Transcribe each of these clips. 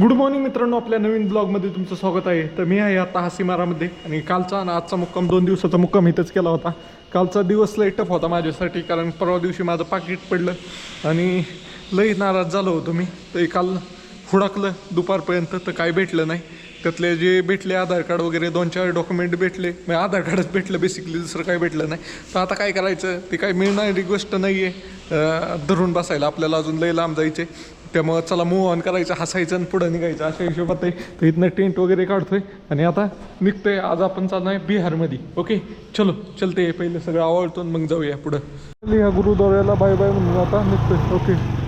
Good morning मित्रांनो, आपल्या नवीन ब्लॉगमध्ये तुमचं स्वागत आहे. तर मी आहे आता हासीमारामध्ये आणि कालचा आणि आजचा मुक्काम 2 दिवसाचा मुक्काम इथंच केला होता. कालचा दिवस लई टफ होता माझ्यासाठी, कारण परवा दिवशी माझं पाकिट पडलं आणि लई नाराज झालो होतो मी. तर काल हुडकलं दुपारपर्यंत तर काही भेटलं नाही. त्यातले जे भेटले आधार कार्ड वगैरे 2-4 डॉक्युमेंट भेटले, मग आधार कार्डच भेटलं बेसिकली, दुसरं काही भेटलं नाही. तर आता काय करायचं, ती काही मिळणारी गोष्ट नाही आहे धरून बसायला, आपल्याला अजून लई लांब जायचे. त्यामुळं चला मूव ऑन करायचं, हसायचं आणि पुढं निघायचं अशा हिशोबात आहे. तर इथनं टेंट वगैरे काढतोय आणि आता निघतोय. आज आपण चालणार आहे बिहारमध्ये. ओके चलते पहिले सगळं आवडतो मग जाऊया पुढं. ह्या गुरुद्वाऱ्याला बाय बाय म्हणून आता निघतोय. ओके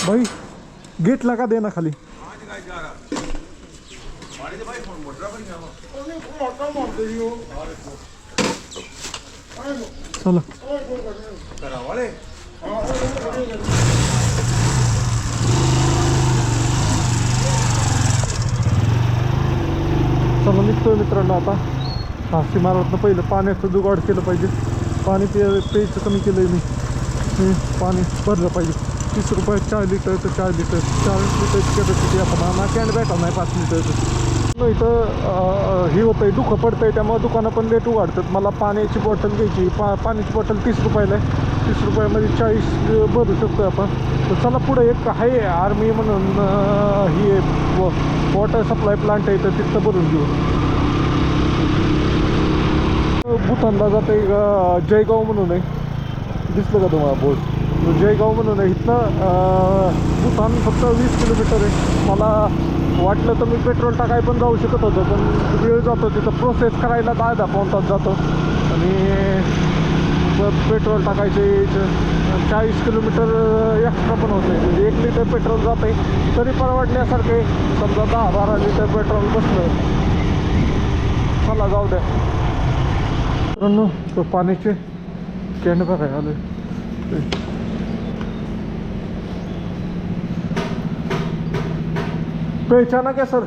भाई, गेट लगा देना खाली. चला चला निघतोय मित्रांनो आता. हासीमारातनं पहिलं पाण्याचं जुगाड केलं पाहिजे. पाणी प्यायचं कमी केलं आहे मी. पाणी भरलं पाहिजे. 30 रुपये 4 लिटरचं 4 लिटरची कॅपॅसिटी. आपण कॅन भेटा नाही 5 लिटरचं. इथं हे होतं आहे, दुःख पडतं आहे, त्यामुळे दुकानं पण लेट उघडतात. मला पाण्याची बॉटल घ्यायची. पाण्याची बॉटल 30 रुपयाला आहे. 30 रुपयामध्ये 40 भरू शकतो आपण. तर चला पुढं एक आहे आर्मी म्हणून ही वॉटर सप्लाय प्लांट आहे, तर तिथं भरून घेऊ. भूतानला जाते जयगाव म्हणून आहे, दिसलं का तुम्हाला बोर्ड? जयगाव म्हणून आहे. इथनं भूतान फक्त 20 किलोमीटर आहे. मला वाटलं तर मी पेट्रोल टाकाय पण जाऊ शकत होतो, पण वेळ जातो तिथं. प्रोसेस करायला 10-15 तास जातो आणि पेट्रोल टाकायचे 40 किलोमीटर एक्स्ट्रा पण होते. म्हणजे 1 लिटर पेट्रोल जात आहे तरी परवडण्यासारखे. समजा 10-12 लिटर पेट्रोल बसलं. चला जाऊ द्या मित्रांनो. तो पाण्याचे कॅन भरायला आले. पहचाना क्या सर?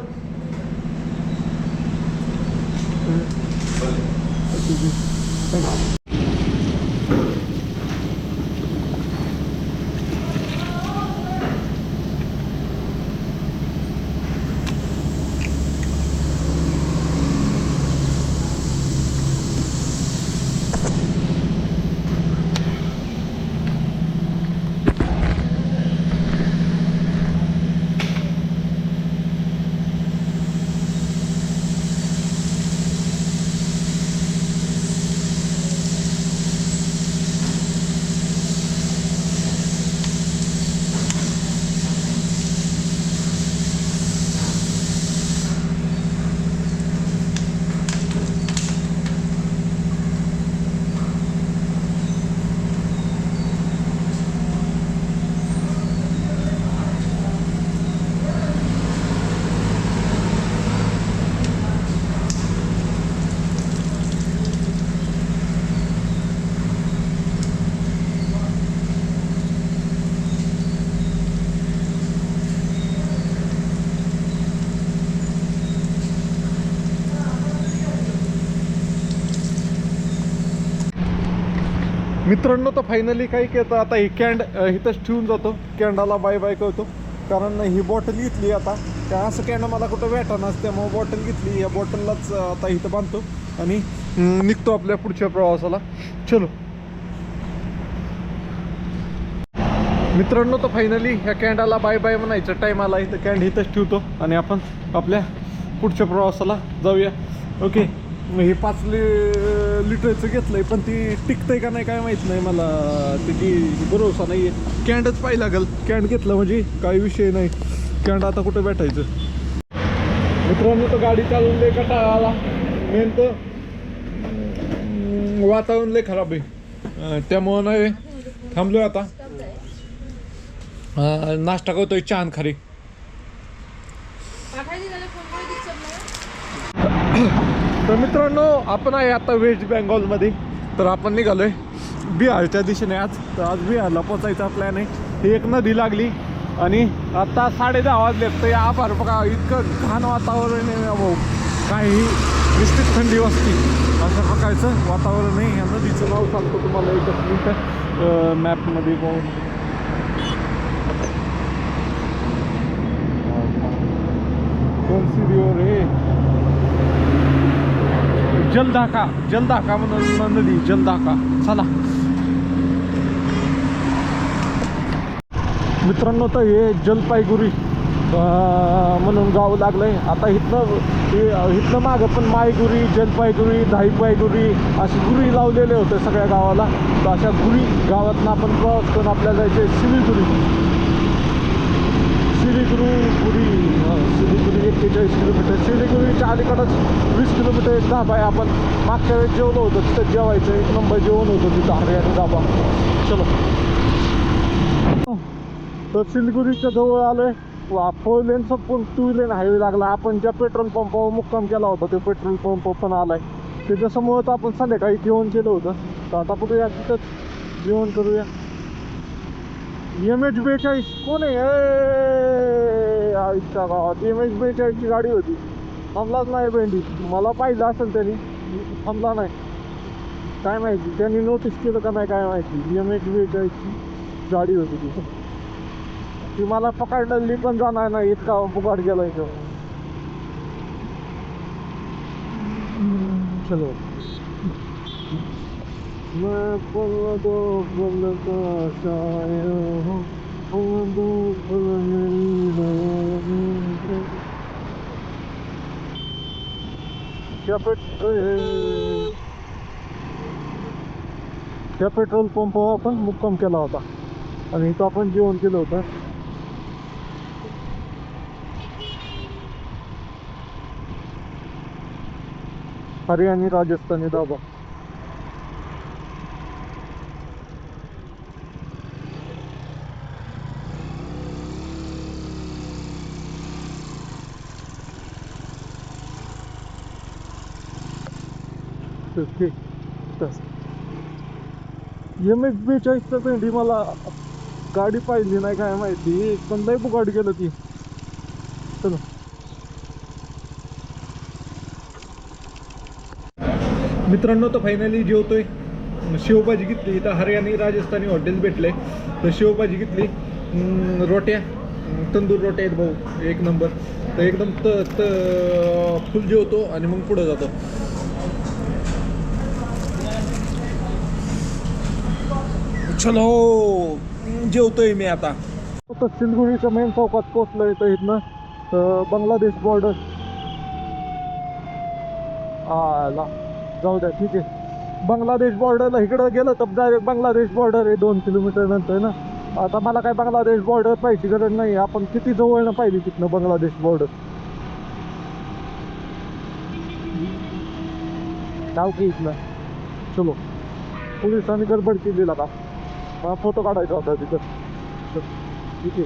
मित्रांनो, तर फायनली काही केलं आता. ही कॅन्ड इथंच ठेवून जातो. कॅन्डाला बाय बाय करतो, कारण ही बॉटल घेतली आता. काय असं कॅन्ड मला कुठं भेटणार, त्यामुळे बॉटल घेतली. या बॉटललाच आता इथं बांधतो आणि निघतो आपल्या पुढच्या प्रवासाला. चलो मित्रांनो, तर फायनली ह्या कॅन्डाला बाय बाय म्हणायचं टाईम आला. इथं कॅन्ड इथंच ठेवतो आणि आपण आपल्या पुढच्या प्रवासाला जाऊया. ओके, हे 5 लिटरचं घेतलंय, पण ती टिकतंय का नाही काय माहीत नाही मला. त्याची भरोसा नाही आहे. कॅन्डच पाहिजे लागेल. कॅन्ड घेतलं म्हणजे काही विषय नाही. कॅन्ड आता कुठं भेटायचं मित्रांनो. तर गाडी चालवून लय कंटाळा आला. मेन तर वातावरण लय खराब आहे, त्यामुळं नाही थांबलो आता. नाश्ता करतोय छान खारी. तर मित्रांनो, आपण आहे आता वेस्ट बेंगॉलमध्ये. तर आपण निघालोय बिहारच्या दिशेने आज. तर आज बिहारला पोचायचा प्लॅन आहे. ही एक नदी लागली आणि आता 10:30 वाजलेत तर या फार बघा इतकं घाण वातावरण आहे ना भाऊ, काही निश्चित थंडी वाजते अशा प्रकारचं वातावरण आहे. या नदीचं नाव सांगतो तुम्हाला एकच मिनिट मॅपमध्ये पाहून. कोणसी रिवर आहे? जलधाका म्हणून नदी, जलधाका. चला मित्रांनो, तर हे जलपायगुरी म्हणून गाव लागलंय. आता इथनं मागं पण मायगुरी, जलपायगुरी, धाईपायगुरी अशी गुरी लावलेले होते सगळ्या गावाला. तर अशा गुरी गावातनं आपण प्रवास करून आपल्याला जायचे सिलीगुरी 41 किलोमीटर. सिलीगुरीच्या अलीकडंच 20 किलोमीटर एक धाबा आहे. आपण मागच्या वेळेस जेवलो होतो तिथं, जेवायचं एक नंबर जेवण होतं तिथं, हरियाणी धाबा. चलो तर सिलीगुरीच्या जवळ आलोय. 4 लेनचा पण 2 लेन हायवे लागला. आपण ज्या पेट्रोल पंपावर मुक्काम केला होता ते पेट्रोल पंप पण आलाय. त्याच्यासमोर आपण संध्याकाळी जेवण केलं होतं. तर आता कुठे तिथंच जेवण करूया. MH42 कोण आहे? आईच्या गावात MH42 ची गाडी होती. थांबलाच नाही भेंडी. मला पाहिलं असेल त्यांनी, थांबला नाही. काय माहिती त्यांनी नोटीस केलं का नाही काय माहिती. MH42 ची गाडी होती ती मला पकडलेली पण जाणार नाही, इतका बुगाड गेला इथं. चलो मैं त्या पेट्रोल पंपावर आपण मुक्काम केला होता आणि इथं आपण जेवण केलं होतं. हरियाणी राजस्थानी धाबा. MH42 भेंडी मला गाडी पाहिली नाही काय माहिती, पण लय बुगाड गेलं ती. चलो मित्रांनो, तर फायनली जेवतोय. शेवभाजी घेतली. इथं हरियाणी राजस्थानी हॉटेल भेटले तर शेवभाजी घेतली. रोट्या, तंदूर रोट्या आहेत भाऊ, एक नंबर. तर एकदम फुल जेवतो आणि मग पुढं जातो. चलो जेवतोय मी आता. सिलगुडीच्या मेन चौकात पोचलोय. तर इथनं बांगलादेश बॉर्डर आला. जाऊ द्या, ठीक आहे. बांगलादेश बॉर्डरला इकडं गेलं तर डायरेक्ट बांगलादेश बॉर्डर आहे 2 किलोमीटर नंतर ना. आता मला काय बांगलादेश बॉर्डर पाहिजे गरज नाही. आपण किती जवळनं पाहिजे तिथनं बांगलादेश बॉर्डर. जाऊ की इथलं. चलो पोलिसांनी गडबड केली का, मला फोटो काढायचा होता तिथं. ठीक आहे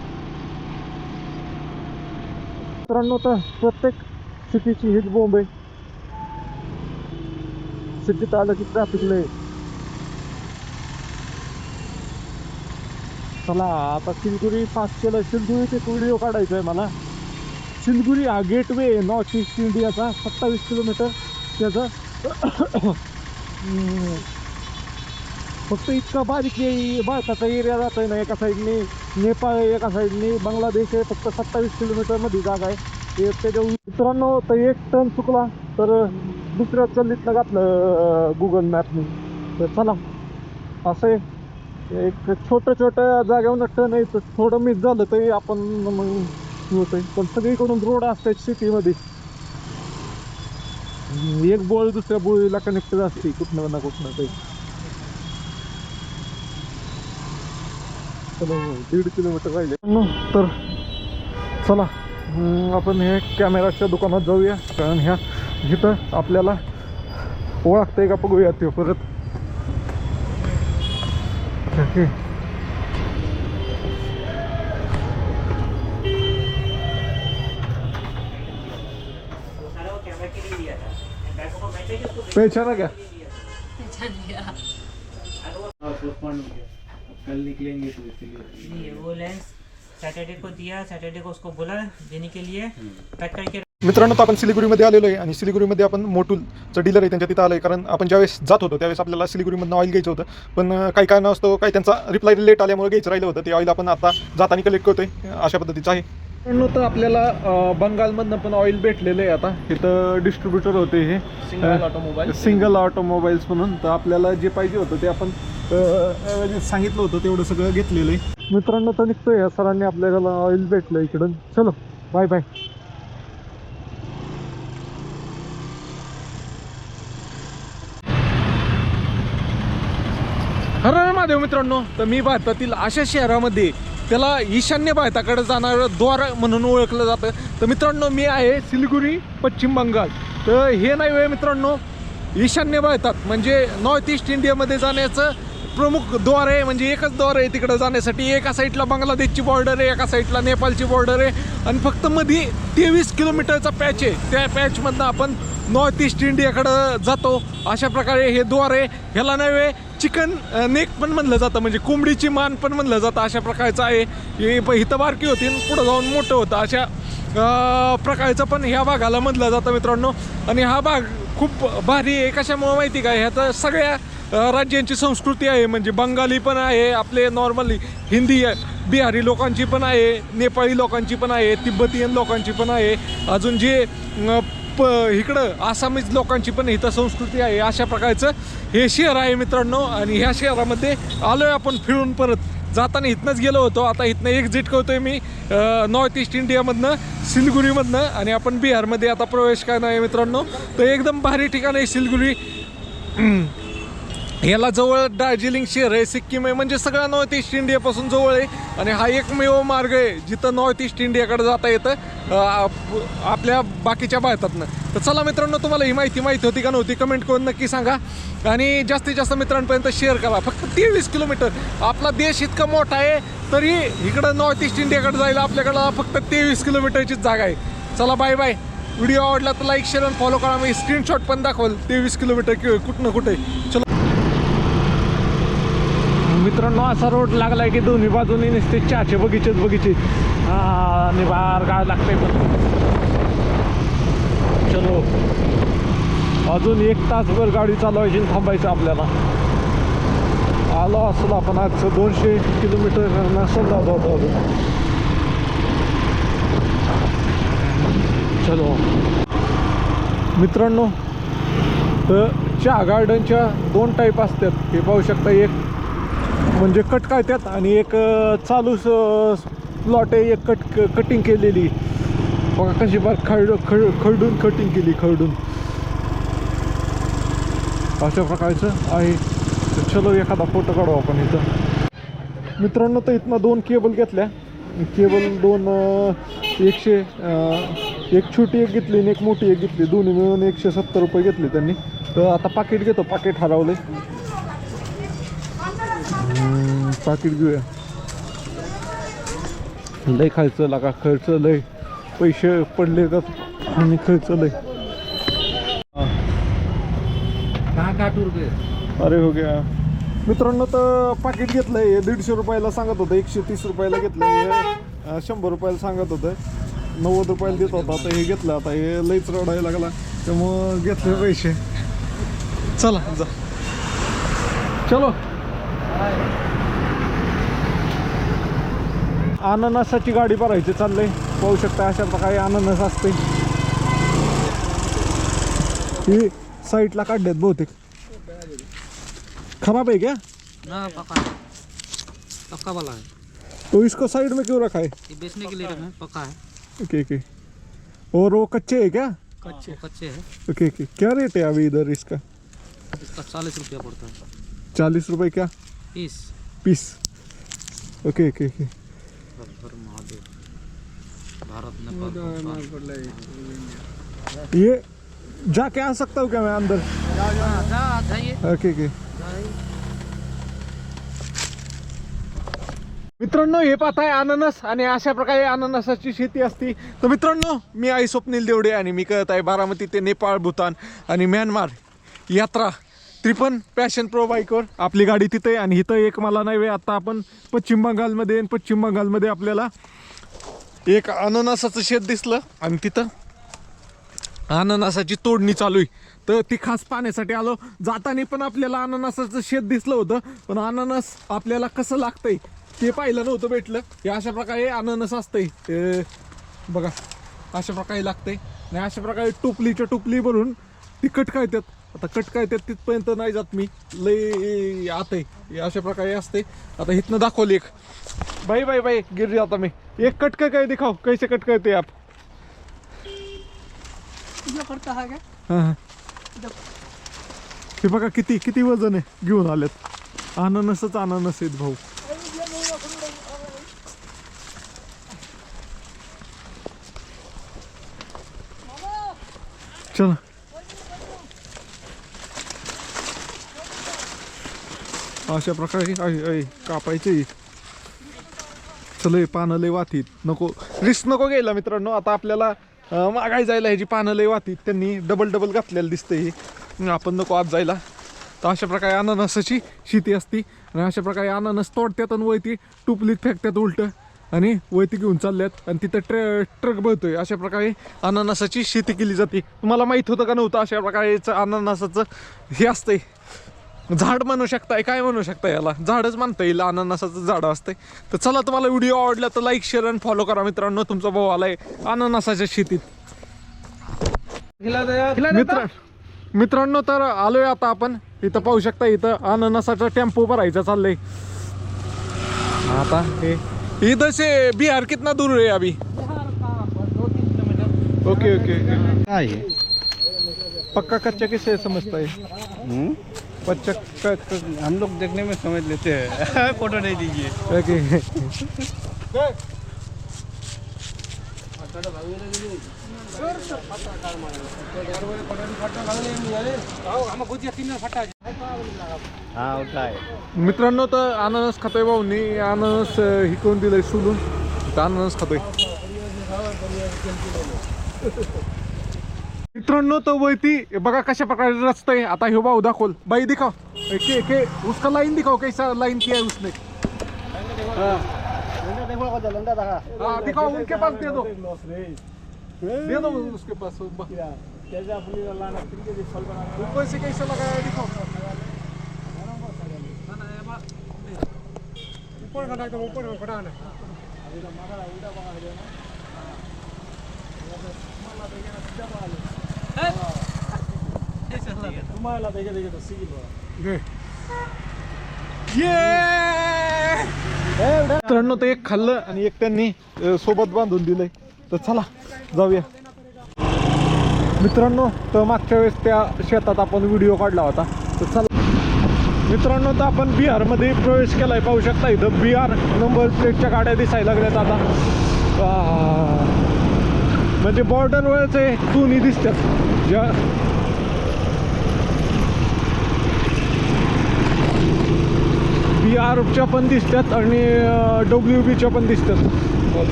मित्रांनो, तर प्रत्येक सिटीची हीच बोंब आहे. सिटीत आलं की ट्रॅफिक लय. चला आता सिलगुरी पास केलं. सिलगुरीचे एक व्हिडिओ काढायचा आहे मला. सिलगुरी हा गेटवे आहे नॉर्थ ईस्ट इंडियाचा. 27 किलोमीटर त्याचं. फक्त इतका बारीक भारताचा एरिया जातो आहे ना. एका साईडने नेपाळ आहे, एका साईडने बांगलादेश आहे. फक्त 27 किलोमीटरमध्ये जागा आहे. त्याच्या मित्रांनो, तर एक टर्न चुकला तर दुसऱ्या गल्लीतनं घातलं गुगल मॅपने. तर चला असं आहे, एक छोट्या जागेवर टर्न यायचं थोडं मिस झालं तरी आपण मग होतंय. पण सगळीकडून रोड असतात सिटीमध्ये. एक बोळ दुसऱ्या बोळीला कनेक्टेड असते कुठनं ना कुठनं तरी. चला 1.5 किलोमीटर राहिले. तर चला आपण हे कॅमेराच्या दुकानात जाऊया, कारण ह्या इथं आपल्याला ओळखतंय का बघूया ते परत. पहचाना क्या? कल निकलेंगे तो इसलिए वो लेंस सैटरडे को दिया, सैटरडे को उसको बोला देने के लिए, पैक करके। मित्रांनो, तर आपण सिलिगुरीमध्ये आलेलो आहे आणि सिलिगुरीमध्ये आपण मोटूलचं डीलर आहे त्यांच्या तिथं आलो आहे. कारण आपण ज्यावेळेस जात होतो त्यावेळेस आपल्याला सिलिगुरीमधनं ऑइल घ्यायचं होतं, पण काही कारण असतो काही त्यांचा रिप्लाय लेट आल्यामुळे घ्यायचं राहिलं होतं. ते ऑइल आपण आता जाताना कलेक्ट करतोय. अशा पद्धतीचं आहे. तर आपल्याला बंगालमधनं पण ऑइल भेटलेलं आहे. आता इथं डिस्ट्रीब्युटर होते हे सिंगल ऑटोमोबाईल्स म्हणून. तर आपल्याला जे पाहिजे होतं ते आपण सांगितलं होतं तेवढं सगळं घेतलेलं आहे. मित्रांनो, तर निघतोय या सरांनी आपल्याला ऑइल भेटलं इकडून. चलो बाय बाय. हर महादेव. मित्रांनो, तर मी भारतातील अशा शहरामध्ये त्याला ईशान्य भारताकडे जाणारं द्वार म्हणून ओळखलं जातं. तर मित्रांनो, मी आहे सिलिगुरी, पश्चिम बंगाल. तर हे नाही होय मित्रांनो, ईशान्य भारतात म्हणजे नॉर्थ ईस्ट इंडियामध्ये जाण्याचं प्रमुख द्वार आहे. म्हणजे एकच द्वार आहे तिकडं जाण्यासाठी. एका साईडला बांगलादेशची बॉर्डर आहे, एका साईडला नेपाळची बॉर्डर आहे आणि फक्त मध्ये 23 किलोमीटरचा पॅच आहे. त्या पॅचमधनं आपण नॉर्थ ईस्ट इंडियाकडं जातो. अशा प्रकारे हे द्वार आहे. ह्याला नव्हे चिकन नेक पण म्हणलं जातं, म्हणजे कोंबडीची मान पण म्हणलं जातं. अशा प्रकारचं आहे हे. इथं बारकी होती पुढं जाऊन मोठं होतं. अशा प्रकारचं पण ह्या भागाला म्हटलं जातं मित्रांनो. आणि हा भाग खूप भारी आहे. कशामुळे माहिती का, ह्यात सगळ्या राज्यांची संस्कृती आहे. म्हणजे बंगाली पण आहे, आपले नॉर्मली हिंदी बिहारी लोकांची पण आहे, नेपाळी लोकांची पण आहे, तिब्बतीयन लोकांची पण आहे, अजून जे इकडं आसामीज लोकांची पण इथं संस्कृती आहे. अशा प्रकारचं हे शहर आहे मित्रांनो. आणि ह्या शहरामध्ये आलो आहे आपण फिरून. परत जाताना इथनंच गेलो होतो. आता इथनं एक्झिट करतोय मी नॉर्थ ईस्ट इंडियामधनं, सिलिगुरीमधनं. आणि आपण बिहारमध्ये आता प्रवेश करणार आहे मित्रांनो. तर एकदम भारी ठिकाण आहे सिलिगुरी. याला जवळ दार्जिलिंग शहर आहे, सिक्कीम आहे, म्हणजे सगळं नॉर्थ ईस्ट इंडियापासून जवळ आहे. आणि हा एकमेव मार्ग आहे जिथं नॉर्थ ईस्ट इंडियाकडे जाता येतं आपल्या बाकीच्या भारतातनं. तर चला मित्रांनो, तुम्हाला ही माहिती होती का नव्हती कमेंट करून नक्की सांगा. आणि जास्तीत जास्त मित्रांपर्यंत शेअर करा. फक्त 23 किलोमीटर. आपला देश इतका मोठा आहे तरी इकडं नॉर्थ ईस्ट इंडियाकडे जायला आपल्याकडं फक्त 23 किलोमीटरचीच जागा आहे. चला बाय बाय. व्हिडिओ आवडला तर लाईक शेअर आणि फॉलो करा. मी स्क्रीनशॉट पण दाखवल 23 किलोमीटर कुठं कुठे. चलो मित्रांनो, असा रोड लागलाय की दोन्ही बाजूनी नुसते चहाचे बगीचे आणि बाहेर काय लागतंय. पण चलो, अजून 1 तासभर गाडी चालवायची, थांबायचं आपल्याला. आलो असेल आपण आज 200 किलोमीटर नसेल जात होतो अजून. चलो मित्रांनो, तर चहा गार्डनच्या 2 टाईप असतात. हे पाहू शकता, एक म्हणजे कट काढतात आणि एक चालू प्लॉट आहे. एक कटिंग केलेली बघा कशी बार खरडून कटिंग केली, खरडून अशा प्रकारचं आहे. तर चलो एखादा फोटो काढू आपण इथं मित्रांनो. तर इथनं 2 केबल घेतल्या. केबल 2 एक छोटी एक घेतली आणि एक मोठी एक घेतली. दोन्ही मिळून 170 रुपये घेतले त्यांनी. तर आता पाकिट घेतो. पाकिट हरवले, पाकिट घेऊया. लय खायचं लागा, खर्च लय, पैसे पडले का आणि खर्च लय. अरे हो गया मित्रांनो. तर पाकिट घेतलंय. 150 रुपयाला सांगत होतं, 130 रुपयाला घेतलंय. 100 रुपयाला सांगत होतं, 90 रुपयाला देत होता. आता हे घेतलं. आता हे लयच रडायला लागला त्यामुळं घेतले पैसे. चला जा. चलो. अननसाची गाडी भरायची चाललंय. पाहू शकता अशा प्रकारे अननस असते. ही साईडला काढल्यात बहुतेक. खराब है क्या? ना पका, पक्का वाला है. तो इसको साइड में क्यों रखा है? ये बेचने के लिए रखा है, पक्का है. Okay okay. और वो कच्चे है क्या? कच्चे है. Okay okay. क्या रेट है अभी इधर इसका? इसका 40 रुपया पड़ता है. 40 रुपये क्या? Piece. Okay okay okay. Mahadev, Bharat Nepal. ये जाके आ सकता हूँ क्या मैं अंदर? जाइए. Okay okay. मित्रांनो, हे पाहताय अननस आणि अशा प्रकारे अननसाची शेती असती. तर मित्रांनो, मी आहे स्वप्नील देवडे आणि मी करत आहे बारामती ते नेपाळ, भूतान आणि म्यानमार यात्रा. त्रिपन पॅशन प्रो बाईकवर आपली गाडी तिथे आहे. आणि इथं एक मला नाही वेळ, आता आपण पश्चिम बंगालमध्ये आणि पश्चिम बंगालमध्ये आपल्याला एक अननसाचं शेत दिसलं आणि तिथं अननसाची तोडणी चालू आहे. तर ती खास पाहण्यासाठी आलो. जाताना पण आपल्याला अननसाचं शेत दिसलं होतं, पण अननस आपल्याला कसं लागतंय ते पाहिलं नव्हतं भेटलं. हे अशा प्रकारे अननस असतंय बघा, अशा प्रकारे लागतंय. आणि अशा प्रकारे टोपली भरून ती कटका येतात. आता कटका येतात तिथपर्यंत नाही जात मी, लई आत आहे. अशा प्रकारे असते. आता इथनं दाखवली एक बाई गिर जाता मी. एक कटका काय दिखाओ, कैसे कटका येते आप? हां हे बघा किती किती वजन आहे घेऊन आलेत. अननसच अननस आहेत भाऊ. चला अशा प्रकारे कापायचे. चल पानं लय वातीत, नको रिस्क नको घ्यायला मित्रांनो. आता आपल्याला मागाय जायला ह्याची पानं लय वातीत, त्यांनी डबल घातलेलं दिसतंय. आपण नको आत जायला. तर अशा प्रकारे अननसाची शेती असती. आणि अशा प्रकारे अननस तोडतात आणि वरती टुपलीत फेकतात उलटं आणि वरती घेऊन चालल्यात. आणि तिथं ट्रक बळतोय. अशा प्रकारे अननसाची शेती केली जाते. तुम्हाला माहीत होतं का नव्हतं? अशा प्रकारे अननसाचं हे असतंय, झाड म्हणू शकताय, काय म्हणू शकताय, याला झाडच म्हणता येईल. अननसाचं झाड असतंय. तर चला, तुम्हाला व्हिडिओ आवडला तर लाईक शेअर आणि फॉलो करा मित्रांनो. तुमचा भाऊ आलाय अननसाच्या शेतीत. मित्रांनो तर आलोय आता आपण इथं, पाहू शकता इथं अननसाचा टेम्पो भरायचा चाललंय. आता हे इधर से बिहार कितना दूर है अभी? ओके पक्का कच्चा किसे समझता है? बच्चा हम लोग देखने में समझ लेते हैं फोटो नहीं दीजिए. ओके हाँ उठा है. मित्रांनो तर अननस खातोय भाऊनी. अननस हिकवून दिलंय सोलून, तर अननस खातोय मित्रांनो. तर वरती बघा कशा प्रकारे रस्ता आहे. आता हे भाऊ दाखवल, बाई दिखाओ के उसका लाइन दिखाओ, कैसा लाइन किया है उसने. हाँ दिखाओ, उनके पास दे दो उसके पास. ऊपर से कैसा लगाया दिखाओ. मित्रांनो तर एक खाल्लं आणि एक त्यांनी सोबत बांधून दिलंय. तर चला जाऊया मित्रांनो. तर मागच्या वेळेस त्या शेतात आपण व्हिडिओ काढला होता. तर चला मित्रांनो, तर आपण बिहारमध्ये प्रवेश केलाय. पाहू शकता इथं बिहार नंबर प्लेटच्या गाड्या दिसायला लागल्यात आता. म्हणजे बॉर्डरवरच दोन्ही दिसतात. ज्या बिहारच्या पण दिसतात आणि WBच्या पण दिसतात.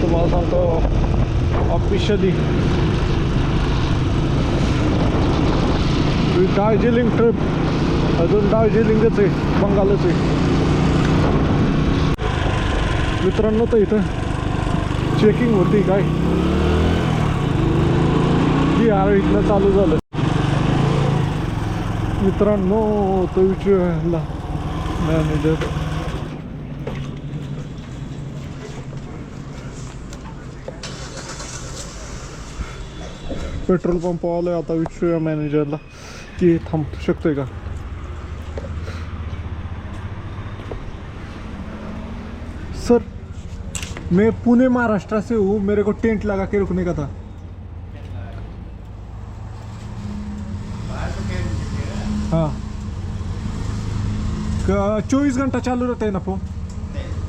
तुम्हाला सांगतो ऑफिशियली दार्जिलिंग ट्रिप, अजून दार्जिलिंगच आहे, बंगालच आहे मित्रांनो. तर इथं चेकिंग होती काय, बिहार इथनं चालू झालं मित्रांनो. तो विचारला मॅनेजर. पेट्रोल पंप आलोय आता. विचारूया मॅनेजरला की थांबू शकतोय का. सर मैं पुणे महाराष्ट्र से हूँ, मेरे को टेंट लगा के रुकने का था. हाँ 24 घंटा चालू रहता है ना पंप?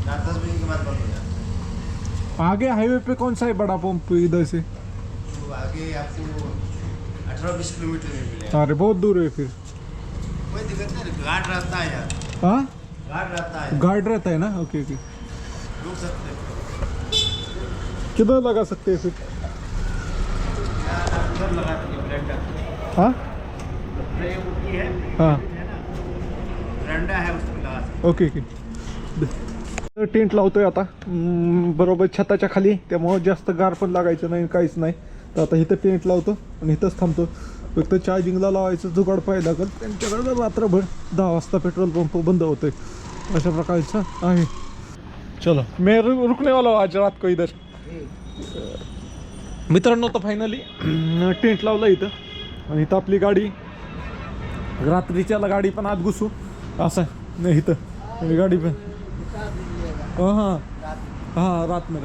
10 बजे के बाद बंद हो जाता आगे हाईवे पे कौन सा है बड़ा पंप इधर से? है. आगे आपको 18-20 किलोमीटर में मिलेगा. अरे बहुत दूर है फिर. कोई दिक्कत नहीं, गार्ड रहता है यार. हाँ गार्ड रहता है, गार्ड रहता है ना. ओके रुक सकते हैं. किधर लगा सकते हैं फिर? उधर लगा दीजिए ब्रेक का. हाँ ब्रेक होती है हाँ है ना, डंडा है उसमें लगा सकते ओके ओके. टेंट लावतोय आता बरोबर छताच्या खाली, त्यामुळं जास्त गार पण लागायचं नाही काहीच नाही. तर आता इथं टेंट लावतो आणि इथंच थांबतो. फक्त चार्जिंगला लावायचं जुगाड पाहिजे लागेल. त्यांच्याकडे रात्रभर 10 वाजता पेट्रोल पंप बंद होतोय, अशा प्रकारचं आहे. चलो मैं रुकने वाला हूँ आज रात को इधर. मित्रांनो तर फायनली टेंट लावलं इथं आणि इथं आपली गाडी रात्रीच्याला गाडी पण आत घुसू असं नाही इथं आणि गाडी पण हां हां रात में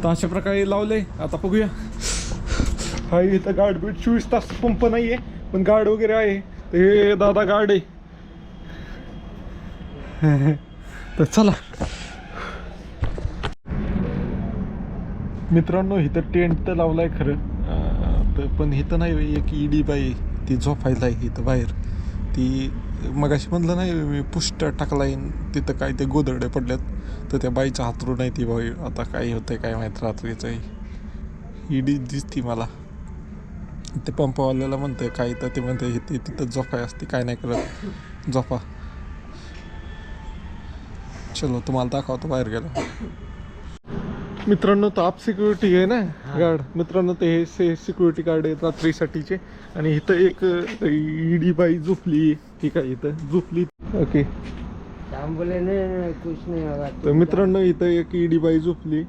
तर अशा प्रकारे लावले. आता बघूया. हा इथं गार्ड बीड 24 तास पंप नाही आहे पण गार्ड वगैरे आहे. तर हे दादा गार्ड आहे. तर चला मित्रांनो, इथं टेंट तर लावलाय खरं तर पण इथं नाही एक ईडी बाई ती झोपायला आहे इथं बाहेर. ती मगाशी म्हणलं नाही मी पुष्ट टाकलाय तिथं काय ते गोदरडे पडल्यात तर त्या बाईच्या हातरून नाही ती बाई. आता काय होतंय काय माहीत रात्रीचं. ईडी दिसती मला. ते पंपवाल्याला म्हणतंय काय तर ते म्हणते इथे तिथं झोपाय असते काय नाही करत झोपा. चलो तुम्हाला दाखवतो बाहेर गेला. मित्रांनो, तो आप सिक्युरिटी आहे ना गार्ड. मित्रांनो ते हे सिक्युरिटी गार्ड आहेत रात्रीसाठीचे. आणि इथं एक ईडी बाई झोपली. ठीक आहे इथं झोपली. ओके तर मित्रांनो इथं एक ईडी बाई झोपली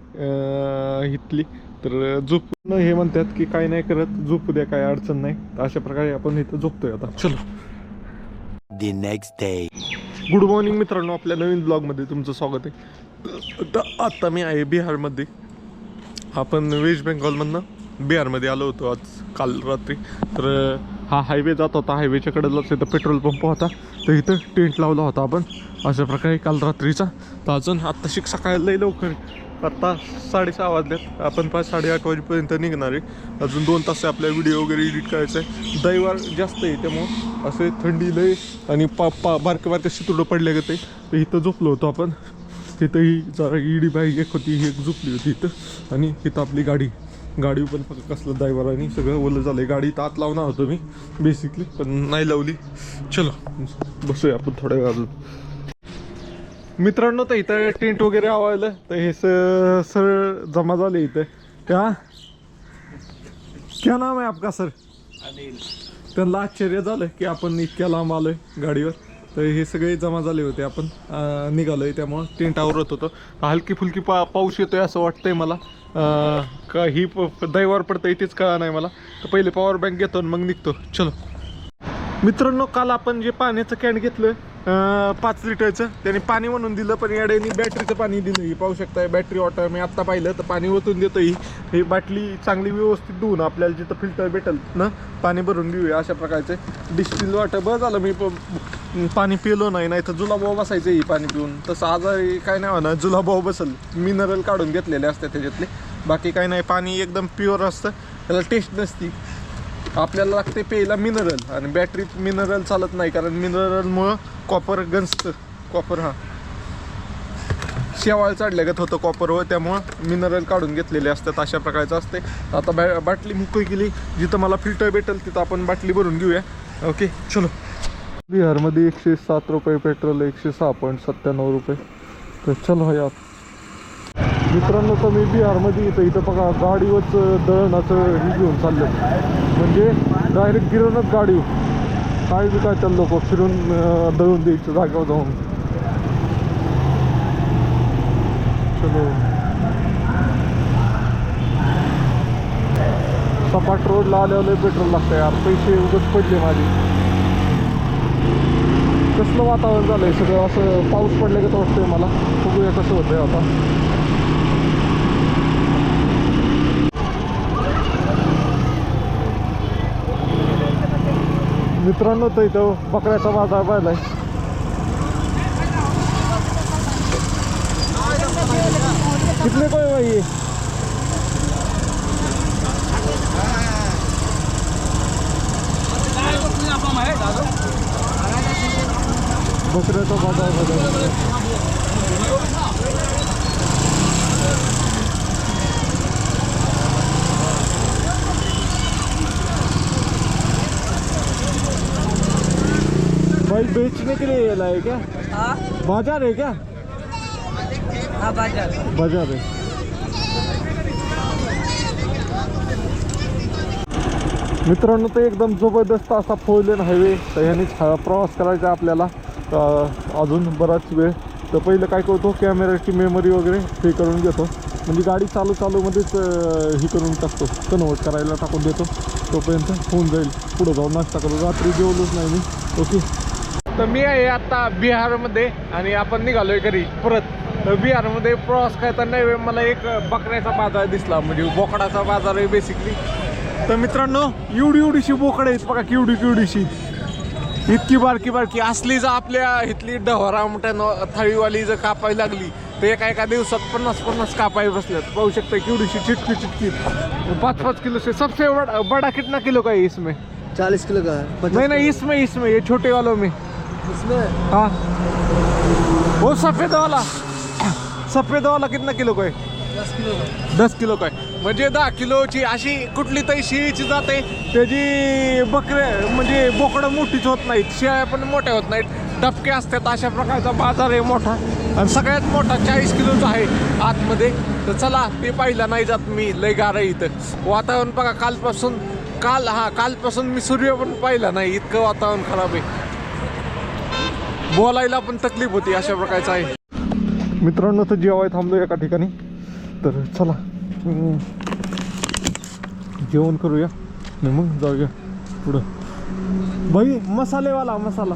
इथली. तर झोपून हे म्हणतात की काय नाही करत, झोपू द्या काय अडचण नाही. तर अशा प्रकारे आपण इथं झोपतोय आता. चलो. The next day. Good morning मित्रांनो, आपल्या नवीन ब्लॉगमध्ये तुमचं स्वागत आहे. आता मी आहे बिहारमध्ये. आपण वेस्ट बेंगॉलमधनं बिहारमध्ये आलो होतो आज काल रात्री. तर हा हायवे जात होता, हायवेच्या कडेलाच इथं पेट्रोल पंप होता. तर इथं टेंट लावला होता आपण अशा प्रकारे काल रात्रीचा. तर अजून आत्ता सकाळी लई लवकर, आत्ता 6:30 वाजल्यात. आपण 5-8:30 वाजेपर्यंत निघणार आहे. अजून 2 तास आपल्या व्हिडिओ वगैरे एडिट करायचा आहे. दैवार जास्त आहे त्यामुळं असे थंडी लय आणि बारके शितुडं पडले ग ते. तर इथं झोपलो होतो आपण. तिथंही जरा ईडी बाई एक होती, ही एक झोपली होती इथं. आणि इथं आपली गाडी पण फक्त कसलं ड्रायव्हर आणि सगळं ओलं झालं आहे. गाडी तर आत लावणार होतो मी बेसिकली पण नाही लावली. चलो बसूया आपण थोड्या वेळ अजून. मित्रांनो तर इथं टेंट वगैरे आवडलं तर हे सर जमा झाले इथं. क्या नाम आहे आपका सर? अनिल. त्यांना आश्चर्य झालं की आपण इतक्या लांब आलोय गाडीवर. तर हे सगळे जमा झाले होते. आपण निघालोय त्यामुळं टेंट आवरत होतं. हलकी फुलकी पाऊस येतोय असं वाटतंय मला. का ही दैवार पडतंय तेच कळा नाही मला. तर पहिले पॉवर बँक घेतो आणि मग निघतो. चलो मित्रांनो, काल आपण जे पाण्याचं कॅन घेतलं 5 लिटरचं त्याने पाणी म्हणून दिलं पण याड्याने बॅटरीचं पाणी दिलं. ही पाहू शकताय बॅटरी वॉटर. मी आत्ता पाहिलं तर पाणी ओतून देतो. ही बाटली चांगली व्यवस्थित धुवून आपल्याला जिथं फिल्टर भेटेल ना पाणी भरून देऊया अशा प्रकारचे. डिस्टिल वॉटर बरं झालं मी पाणी पिलो नाही तर जुलाभाव बसायचं ही पाणी पिऊन. तसं आजारी काय नाही म्हणा, जुलाभाव बसल. मिनरल काढून घेतलेले असतात त्याच्यातले, बाकी काय नाही. पाणी एकदम प्युअर असतं, त्याला टेस्ट नसती. आपल्याला लागते प्यायला मिनरल आणि बॅटरीत मिनरल चालत नाही कारण मिनरलमुळं कॉपर गंजतं. कॉपर शेवाळ चढल्यागत होतं कॉपरवर, त्यामुळं मिनरल काढून घेतलेले असतात. अशा प्रकारचं असते. आता बाटली मोकळी केली. जिथं मला फिल्टर भेटेल तिथं आपण बाटली भरून घेऊया. ओके चलो. बिहारमध्ये 107 रुपये पेट्रोल, 106.97 रुपये. तर चलो यार मित्रांनो, तर मी बिहारमध्ये इथं बघा गाडीवरच दळणाचं हे घेऊन चाललं. म्हणजे डायरेक्ट गिरणच गाडी काय बी काय चाललो लोक फिरून दळून द्यायचं जागेवर जाऊन. चलो सपाट रोडला आल्यावर पेट्रोल लागतं यार. पैसे उगत पडले माझे. कसलं वातावरण झालंय सगळं असं पाऊस पडले का वाटतंय मला. बघूया कसं होतंय आता. मित्रांनो तर इथं बकऱ्याचा बाजार पाहिलाय. कितने कोय भाई ये? बकऱ्याचा बाजार पाहिलाय. भाई बेचने के लिए लाए क्या? बाजार है क्या? हाँ बाजार बाजार आहे. मित्रांनो ते एकदम जबरदस्त असा 4 लेन हायवे. तर ह्यानेच प्रवास करायचा आपल्याला अजून बराच वेळ. तर पहिलं काय करतो, कॅमेराची मेमरी वगैरे हे करून घेतो, म्हणजे गाडी चालूमध्येच ही करून टाकतो, कन्वर्ट करायला टाकून देतो. तोपर्यंत होऊन जाईल. पुढं जाऊन नाश्ता करू. रात्री जेवलोच नाही मी. ओके. तर मी आहे आता बिहारमध्ये आणि आपण निघालोय घरी परत. तर बिहारमध्ये प्रवास करताना मला एक बकऱ्याचा बाजार दिसला, म्हणजे बोकडाचा बाजार आहे बेसिकली. तर मित्रांनो एवढीशी बोकडं आहेत बघा, केवढीशी, इतकी बारकी असली जर आपल्या इथली डव्हारा मोठ्यानं थाळीवाली जर कापायला लागली तर एका दिवसात 50 कापाई बसल्यात. पाहू शकता केवढीशी चिटकी 5 किलो से. सबसे बड़ा कितना किलो का है इसमें? 40 किलो का है। नहीं इसमें ये छोटे वालों में. इसमें हाँ वो सफेद वाला कितना किलो का है? 10 किलो का 10 किलो का आहे. म्हणजे 10 किलोची अशी कुठली तरी शेळीची जाते, त्याची बकरे म्हणजे बोकडं मोठीच होत नाहीत, शेळ्या पण मोठ्या होत नाहीत, डबके असतात. अशा प्रकारचा बाजार आहे मोठा, आणि सगळ्यात मोठा 40 किलोचा आहे आतमध्ये. तर चला ते पाहिलं नाही जात मी, लय गार आहे इथं. वातावरण बघा कालपासून मी सूर्य पण पाहिला नाही, इतकं वातावरण खराब आहे. बोलायला पण तकलीफ होती, अशा प्रकारचं आहे. मित्रांनो तर जेवाय थांबलो एका ठिकाणी. तर चला जेवण करूया आणि मग जाऊया पुढं. भाई मसालेवाला मसाला.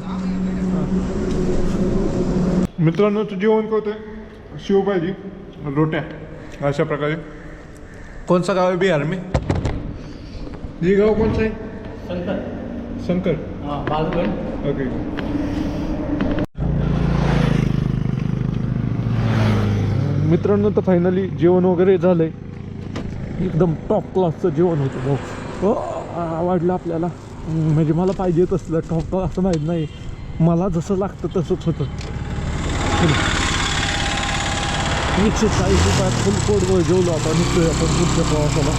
मित्रांनो तर जेवण करतोय, शिवभाजी रोट्या अशा प्रकारे. कोणचं गाव आहे बिहार में? ये गाव कोणचं आहे? शंकर. हाँ बालगढ़. ओके. मित्रांनो तर फायनली जेवण वगैरे झालंय. एकदम टॉप क्लासचं जेवण होतं भाऊ. आवडलं आपल्याला, म्हणजे मला पाहिजे तसलं टॉप क्लास असं माहीत नाही, मला जसं लागतं तसंच होतं. 140 रुपयात फुल पोटभर जेवलो. आता निघतोय आपण पुढच्या प्रवासाला.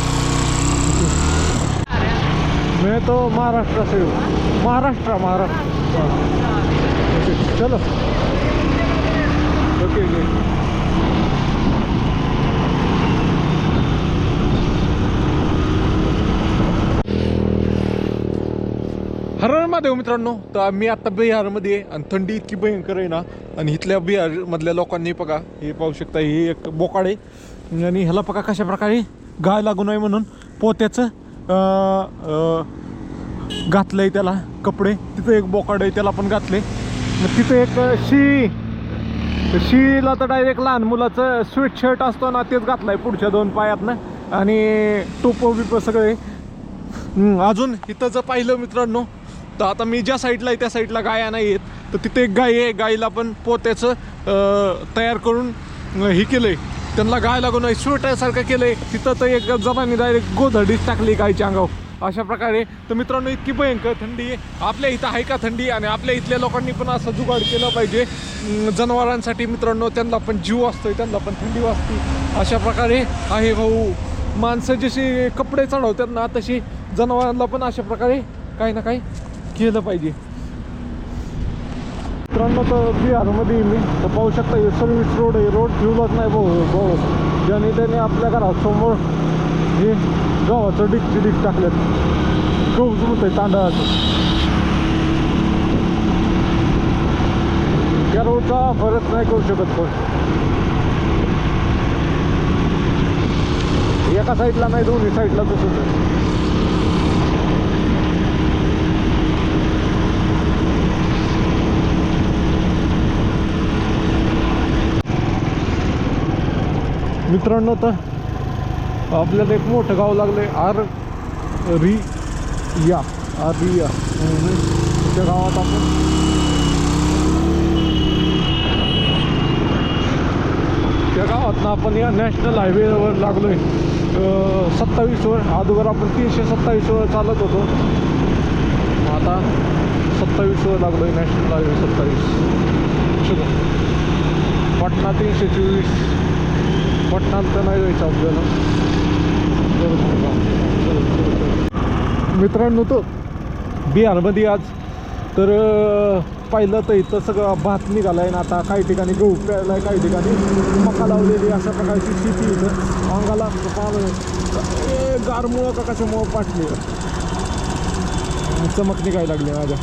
मैं तो महाराष्ट्र से हूँ. महाराष्ट्र. ओके चलो. ओके. हर महादेव मित्रांनो. तर मी आता बिहारमध्ये आहे आणि थंडी इतकी भयंकर आहे ना. आणि इथल्या बिहारमधल्या लोकांनी बघा, हे पाहू शकता, हे एक बोकाड आहे आणि ह्याला बघा कशा प्रकारे गाय लागू नये म्हणून पोत्याचं घातलंय त्याला कपडे. तिथं एक बोकाड आहे, त्याला पण घातले. मग तिथं एक शीला तर डायरेक्ट लहान मुलाचं स्वेटशर्ट असतो ना, तेच घातलंय पुढच्या 2 पायातनं, आणि टोपं बिपं सगळे. अजून इथं जर पाहिलं मित्रांनो, तर आता मी ज्या साईडला आहे त्या साईडला गाया नाही आहेत. तर तिथे एक गाय आहे, गायीला पण पोत्याचं तयार करून हे केलं आहे, त्यांना गाय लागून नाही स्वेटरसारखं केलं आहे. तिथं तर एक जणांनी डायरेक्ट गोधडीच टाकली गायच्या अंगावर, अशा प्रकारे. तर मित्रांनो इतकी भयंकर थंडी आहे. आपल्या इथं आहे का थंडी? आणि आपल्या इथल्या लोकांनी पण असं जुगाड केलं पाहिजे जनावरांसाठी. मित्रांनो त्यांना पण जीव असतोय, त्यांना पण थंडी वाजते, अशा प्रकारे आहे भाऊ. माणसं जशी कपडे चढवतात ना, तशी जनावरांना पण अशा प्रकारे काही ना काही केलं पाहिजे. मित्रांनो तर बिहारमध्ये मी तर पाहू शकता, हे सर्व्हिस रोड आहे. रोड ठेवलाच नाही भाऊ. ज्याने त्याने आपल्या घरासमोर हे गव्हाचं डिग टाकल्यात. गहू जुळत आहे तांदळाचं. त्या रोडचा फरक नाही करू शकत पण. एका साईडला नाही, दोन्ही साईडला तसंच आहे. मित्रांनो तर आपल्याला एक मोठं गाव लागलंय, आरिया. त्या गावात आपण या नॅशनल हायवेवर लागलोय 27वर. अगोदर आपण 327वर चालत होतो, आता 27वर लागलोय. National highway 27. चलो पटना 324. पटणात तर नाही जायचं आपल्याला. मित्रांनो तो बिहारमध्ये आज तर पाहिलं तर इथं सगळं भात निघालाय ना, आता काही ठिकाणी गहू पेरलाय, काही ठिकाणी मका लावलेली, अशा प्रकारची शेती इथं. अंगाला गारमुळं का कशामुळं पाटली, चमक निघायला लागली माझ्या.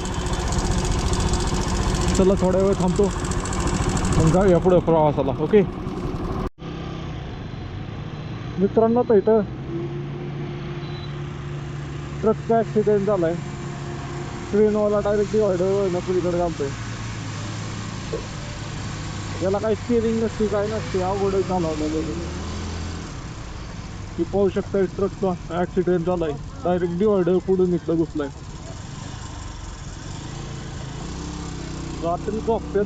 चला थोड्या वेळ थांबतो, मग जाऊया पुढे प्रवासाला. ओके मित्रांनो, तर इथं ट्रकचा ॲक्सिडेंट झाला आहे. ट्रेनवाला डायरेक्ट डिवायडर नकुरीकडे घालतोय. याला काही स्टिअरिंग नसते, काय नसते, अवघड चालवलेलं. ती पाहू शकता ट्रकचा ॲक्सिडेंट झाला आहे. डायरेक्ट डिवायडर पुढून इकडं घुसलाय. रात्री झोपतात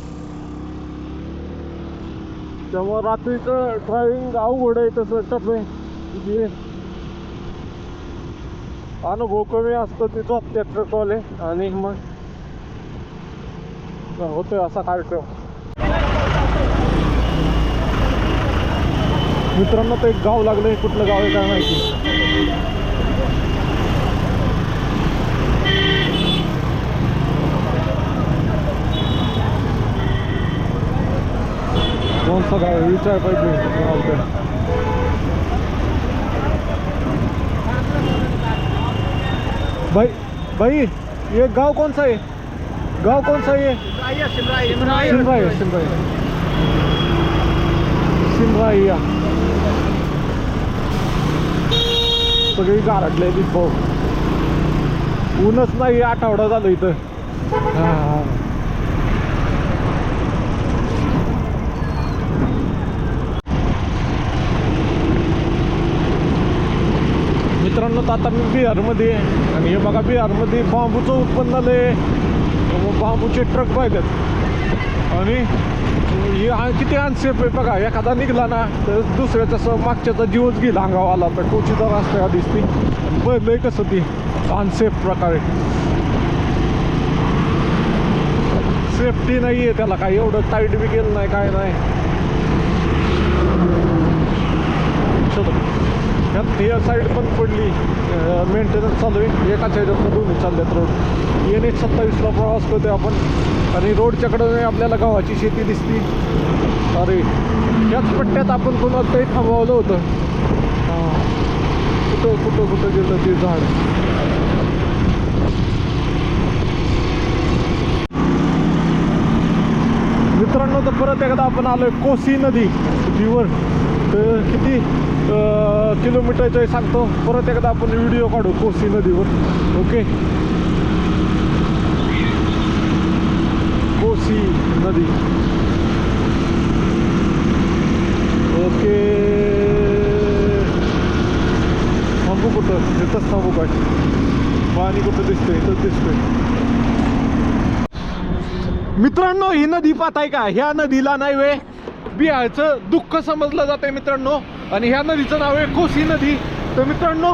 त्यामुळे रात्रीचं ड्रायव्हिंग अवघड आहे. तसं टफ आहे, म्हणजे अनुभव कमी असतं ते झोपतात ट्रकवाले, आणि मग होतोय असा कार्यक्रम. मित्रांनो, तर एक गाव लागलंय, कुठलं गाव आहे काय माहिती. कोणचं गाव आहे विचार पाहिजे. भाई भाई, ये गाव कौन सा है? गाव कौन सा है? सिमराई. सगळी गारटले भाऊ. ऊनच नाही, आठवडा झालं इथं. मित्रांनो, तर आता मी बिहारमध्ये आहे, आणि हे बघा बिहारमध्ये बांबूचं उत्पन्न आलंय. बांबूचे ट्रक पाहिजेत, आणि हे किती अनसेफ आहे बघा. एखादा निघला ना तर दुसऱ्याचा मागच्याचा जीवच गेला अंगावाला. तर कोचीदार असते आधीच ती बदलय कसं ती अनसेफ प्रकारे. सेफ्टी नाही आहे त्याला, काही एवढं टाईट बी केलं नाही, काय नाही. हे साईड पण पडली, मेंटेनन्स चालू आहे. एकाच्या ह्याच्यात दोन्ही चालल्यात रोड. NH27ला प्रवास करतोय आपण, आणि रोडच्याकडं आपल्याला गावाची शेती दिसती. अरे याच पट्ट्यात आपण कोणाला तरी थांबवलं होतं. कुठं कुठं कुठं गेलं ते झाड. मित्रांनो, तर परत एकदा आपण आलोय कोसी नदीवर. तर किती किलोमीटरचं सांगतो परत एकदा आपण व्हिडिओ काढू कोसी नदीवर. ओके, कोसी नदी. ओके, थांबू कुठं? इथंच थांबू काय? पाणी कुठं दिसतंय? इथंच दिसतंय. मित्रांनो, ही नदी पाहताय का? ह्या नदीला नाही वे बिहारचं दुःख समजलं जात आहे मित्रांनो, आणि ह्या नदीचं नाव आहे कोसी नदी. तर मित्रांनो,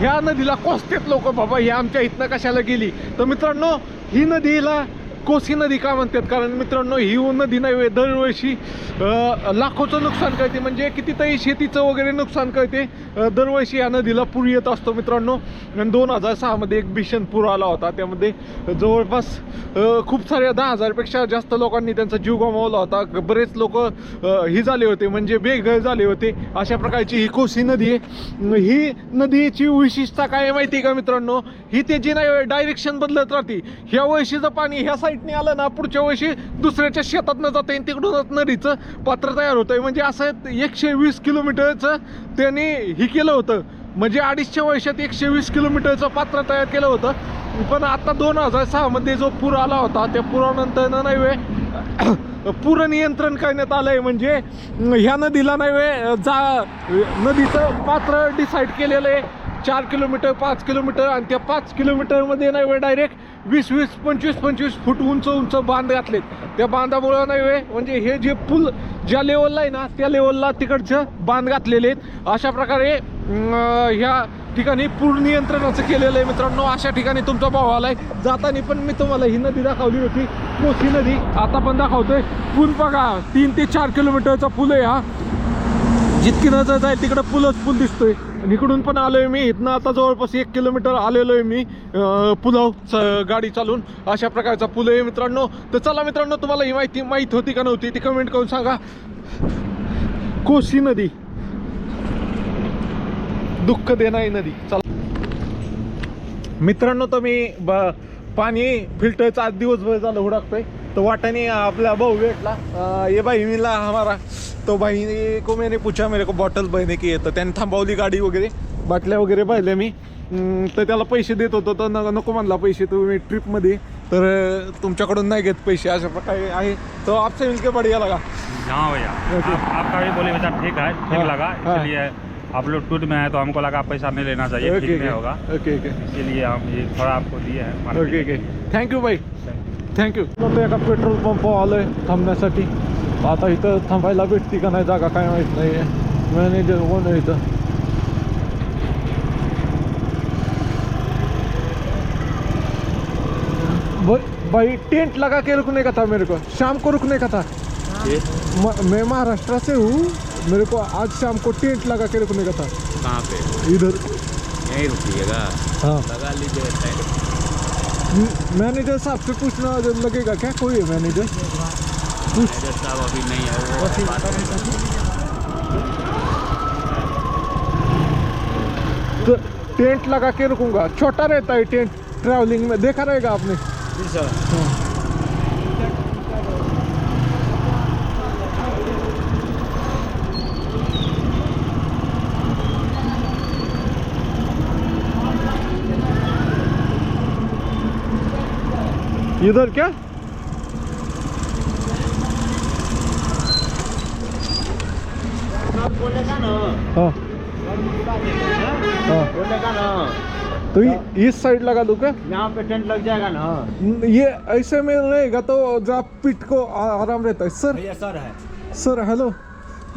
ह्या नदीला कोसतात लोक, बाबा ही आमच्या इथनं कशाला गेली. तर मित्रांनो, ही नदीला कोसी नदी का म्हणतात? कारण मित्रांनो, ही नदी नाही दरवर्षी लाखोचं नुकसान करते, म्हणजे कितीतरी शेतीचं वगैरे नुकसान करते. दरवर्षी या नदीला पूर येत असतो मित्रांनो. 2006मध्ये एक भीषण पूर आला होता, त्यामध्ये जवळपास खूप साऱ्या 10,000पेक्षा जास्त लोकांनी त्यांचा जीव गमावला होता. बरेच लोक ही झाले होते, म्हणजे बेघर झाले होते. अशा प्रकारची ही कोसी नदी आहे. ही नदीची विशेषता काय माहिती का मित्रांनो? ही त्याची नाही डायरेक्शन बदलत राहते. ह्या वर्षीचं पाणी ह्या साईडने आलं ना, पुढच्या वर्षी दुसऱ्याच्या शेतातनं जातं आणि तिकडूनच नदीचं पात्र तयार होतंय. म्हणजे असं 120 किलोमीटरचं त्यांनी ही केलं होतं, म्हणजे 250 वर्षात 120 किलोमीटरचं पात्र तयार केलं होतं. पण आता 2006मध्ये जो पूर आला होता, त्या पुरानंतर नाही पूर नियंत्रण करण्यात आलं आहे. म्हणजे ह्या नदीला नाही नदीचं पात्र डिसाईड केलेलं आहे 4 किलोमीटर, 5 किलोमीटर, आणि त्या 5 किलोमीटरमध्ये नाही डायरेक्ट 20-20, 25-25 फूट उंच बांध घातलेत. त्या बांधामुळं नाही म्हणजे हे जे पूल ज्या लेवलला आहे ना, त्या लेवलला तिकडचं बांध घातलेले आहेत. अशा प्रकारे ह्या ठिकाणी पूर नियंत्रणाचं केलेलं आहे मित्रांनो. अशा ठिकाणी तुमचा भाव आलाय. जाताना पण मी तुम्हाला ही नदी दाखवली होती, कोसी नदी. आता पण दाखवतोय. पूल बघा, 3 ते 4 किलोमीटरचा पूल आहे हा. जितकी नजर जाईल तिकडं पूलच पूल दिसतोय आणि इकडून पण आलोय मी. इथनं आता जवळपास 1 किलोमीटर आलेलो आहे मी पुलाव गाडी चालून. अशा प्रकारचा पूल आहे मित्रांनो. तर चला मित्रांनो, तुम्हाला ही माहित होती का नव्हती ती कमेंट करून सांगा. कोसी नदी, दुःख देणारी नदी. चला मित्रांनो, तर मी पाणी फिल्टरचा आज दिवसभर झालं हुडकतोय. तो वाटाने आपला भाऊ भेटला. ये भाई मिला हमारा. तो भाई को मैंने पूछा मेरे को बॉटल बहने की आहे. तर त्याने थांबवली गाडी वगैरे, बाटल्या वगैरे पाहिल्या मी. तर त्याला पैसे देत होतो तर नको म्हणला पैसे तुम्ही ट्रिपमध्ये, तर तुमच्याकडून नाही घेत पैसे. अशा प्रकारे आहे. तो आपसे मिलके बढ़िया लगा. हाँ भैया, आपका भी बोले बेटा ठीक है, ठीक लगा. इसलिए आप लोग टूर में आए तो हमको लगा पैसा नहीं लेना चाहिए, ठीक नहीं होगा. ओके ओके इसीलिए हम ये थोड़ा आपको दिए हैं. Okay okay. थँक्यू बाई, थँक्यू. तो एका पेट्रोल पंपावर आलोय थांबण्यासाठी. आता इथं थांबायला भेटती का नाही जागा काय माहीत नाही आहे. मॅनेजर कोण आहे इथं? भाई टेंट लगा के रुकने का था मेरे को, शाम को रुकने का था. मैं महाराष्ट्र से हूँ. मेरे को आज शाम को टेंट लगा के रुकने का था. कहाँ पे? इधर. यहीं रुकिएगा? हाँ. लगा लीजिए टेंट. मैनेजर साहब से पूछना लगेगा क्या? कोई है मैनेजर? मैनेजर साहब अभी नहीं है, वो बात तो टेंट लगा के रुकूंगा. छोटा रहता है टेंट ट्रैवलिंग में, देखा रहेगा आपने. जी सर. इधर क्या? हाँ हाँ. बोलेगा ना, तो इस साइड लगा दूँ क्या? यहाँ पे टेंट लग जाएगा ना. ये ऐसे में रहेगा तो जहाँ पीठ को आराम रहता है. सर भैया सर है. सर हेलो,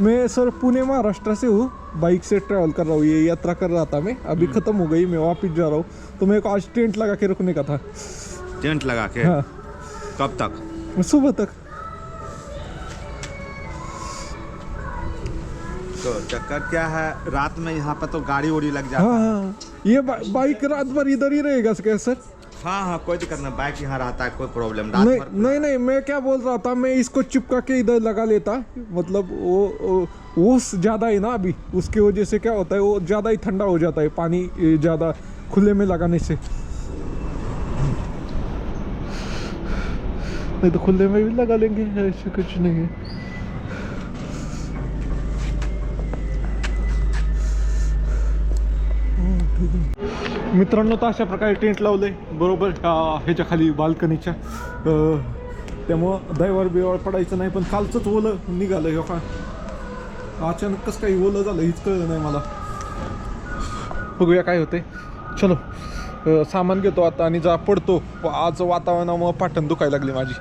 मैं सर पुणे महाराष्ट्र से हूँ. बाइक से ट्रैवल कर रहा हूँ. ये यात्रा कर रहा था मैं, अभी ख़त्म हो गई, मैं वापस जा रहा हूँ. तो मेरे को आज टेंट लगा के रुकने का था. टेंट लगा के? हाँ. कब तक? सुबह तक. तो चक्कर क्या है, रात में यहाँ पर तो गाड़ी उड़ी लग जाता हाँ है. हाँ. ये बाइक रात भर इधर ही रहेगा क्या सर? हाँ हाँ, कोई दिक्कत नहीं, बाइक यहाँ रहता है, कोई प्रॉब्लम. रात नहीं भर नहीं नहीं, मैं क्या बोल रहा था, मैं इसको चिपका के इधर लगा लेता. मतलब वो ज़्यादा है ना अभी, उसकी वजह से क्या होता है, वो ज़्यादा ही ठंडा हो जाता है पानी ज़्यादा खुले में लगाने से. नहीं तो खुले में भी लगा लेंगे, ऐसे कुछ नहीं है. मित्रांनो, तर अशा प्रकारे टेंट लावले बरोबर ह्याच्या खाली बाल्कनीच्या. त्यामुळं दैवार बिवार पडायचं नाही. पण कालचंच ओलं निघालं हे का, अचानक कसं काही ओलं झालं हीच कळलं नाही मला. बघूया काय होते. चलो सामान घेतो आता आणि जा पडतो. आज वातावरणामुळं पाठण दुखायला लागली माझी.